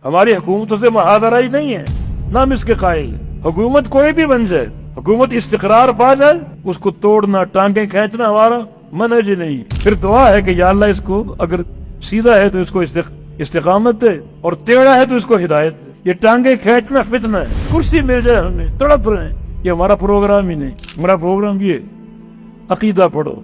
ہماری حکومتوں سے محاذرہ ہی نہیں ہے، نہ ہم اس کے قائل۔ حکومت کوئی بھی بن جائے، حکومت استقرار پا جائے، اس کو توڑنا، ٹانگیں کھینچنا ہمارا منہج ہی نہیں۔ پھر دعا ہے کہ یا اللہ اس کو اگر سیدھا ہے تو اس کو استقامت دے، اور ٹیڑھا ہے تو اس کو ہدایت دے۔ یہ ٹانگیں کھینچنا فتنہ ہے، کرسی مل جائے ہمیں تڑپ رہے ہیں، یہ ہمارا پروگرام ہی نہیں۔ ہمارا پروگرام یہ عقیدہ پڑھو،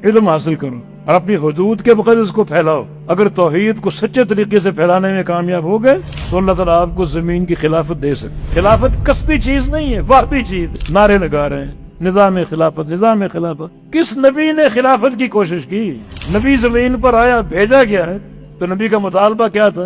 علم حاصل کرو، اور اپنی حدود کے بغیر اس کو پھیلاؤ۔ اگر توحید کو سچے طریقے سے پھیلانے میں کامیاب ہو گئے تو اللہ تعالیٰ آپ کو زمین کی خلافت دے سکتے۔ خلافت کسبی چیز نہیں ہے، واقعی چیز ہے۔ نعرے لگا رہے ہیں نظام خلافت، نظام خلافت۔ کس نبی نے خلافت کی کوشش کی؟ نبی زمین پر آیا، بھیجا گیا ہے، تو نبی کا مطالبہ کیا تھا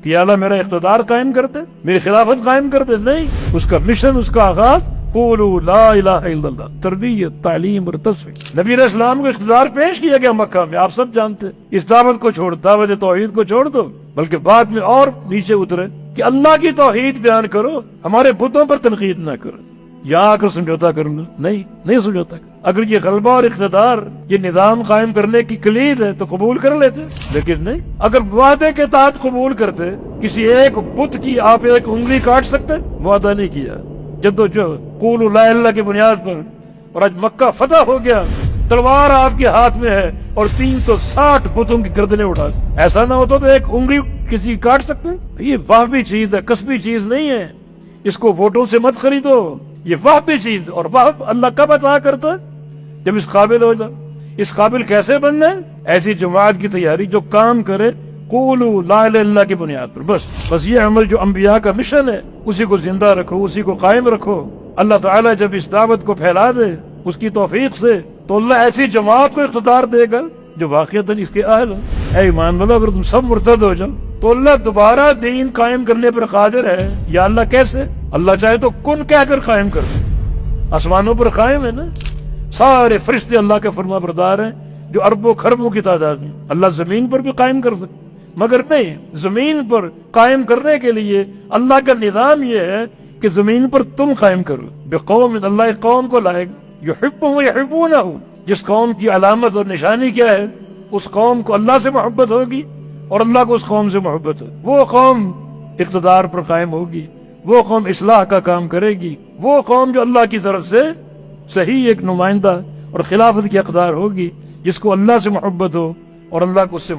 کہ یا اللہ میرا اقتدار قائم کر دے، میری خلافت قائم کر دے؟ نہیں، اس کا مشن، اس کا آغاز قولوا لا الہ الا اللہ، تربیت، تعلیم اور تصفیہ۔ نبی علیہ السلام کو اقتدار پیش کیا گیا مکہ میں، آپ سب جانتے ہیں۔ اس دعوت کو چھوڑ، دعوت توحید کو چھوڑ دو، بلکہ بعد میں اور نیچے اترے کہ اللہ کی توحید بیان کرو، ہمارے بتوں پر تنقید نہ کرو۔ یہاں آ کر سمجھوتا کر لو، نہیں سمجھوتا۔ اگر یہ غلبہ اور اقتدار یہ نظام قائم کرنے کی کلید ہے تو قبول کر لیتے، لیکن نہیں۔ اگر وعدے کے تحت قبول کرتے، کسی ایک بت کی آپ ایک انگلی کاٹ سکتے، وعدہ نہیں کیا، جدوجہد قولوا لا الہ کی بنیاد پر، اور آج مکہ فتح ہو گیا، تلوار آپ کے ہاتھ میں ہے اور 360 بتوں کی گردنیں اڑا۔ ایسا نہ ہوتا تو ایک انگلی کسی کاٹ سکتے؟ یہ وہابی چیز ہے، کسبی چیز نہیں ہے۔ اس کو ووٹوں سے مت خریدو، یہ وہابی چیز۔ اور وہاب اللہ کب عطا کرتا ہے؟ جب اس قابل ہو جائے۔ اس قابل کیسے بننا ہے؟ ایسی جماعت کی تیاری جو کام کرے قولوا لا الہ الا اللہ کی بنیاد پر۔ بس یہ عمل جو انبیاء کا مشن ہے، اسی کو زندہ رکھو، اسی کو قائم رکھو۔ اللہ تعالیٰ جب اس دعوت کو پھیلا دے اس کی توفیق سے، تو اللہ ایسی جماعت کو اقتدار دے گا جو واقعتاً اس کے اہل ہو۔ اے ایمان والو، اگر تم سب مرتد ہو جاؤ تو اللہ دوبارہ دین قائم کرنے پر قادر ہے۔ یا اللہ کیسے؟ اللہ چاہے تو کن کہہ کر قائم کر دے، آسمانوں پر قائم ہے نا، سارے فرشتے اللہ کے فرما بردار ہیں جو اربوں خربوں کی تعداد میں۔ اللہ زمین پر بھی قائم کر سکتے، مگر نہیں، زمین پر قائم کرنے کے لیے اللہ کا نظام یہ ہے کہ زمین پر تم قائم کرو۔ بقوم، اللہ ایک قوم کو لائے گا یحبهم ویحبونہ، جس قوم کی علامت اور نشانی کیا ہے؟ اس قوم کو اللہ سے محبت ہوگی اور اللہ کو اس قوم سے محبت ہوگی۔ وہ قوم اقتدار پر قائم ہوگی، وہ قوم اصلاح کا کام کرے گی، وہ قوم جو اللہ کی طرف سے صحیح ایک نمائندہ اور خلافت کی اقدار ہوگی، جس کو اللہ سے محبت ہو اور اللہ کو اس سے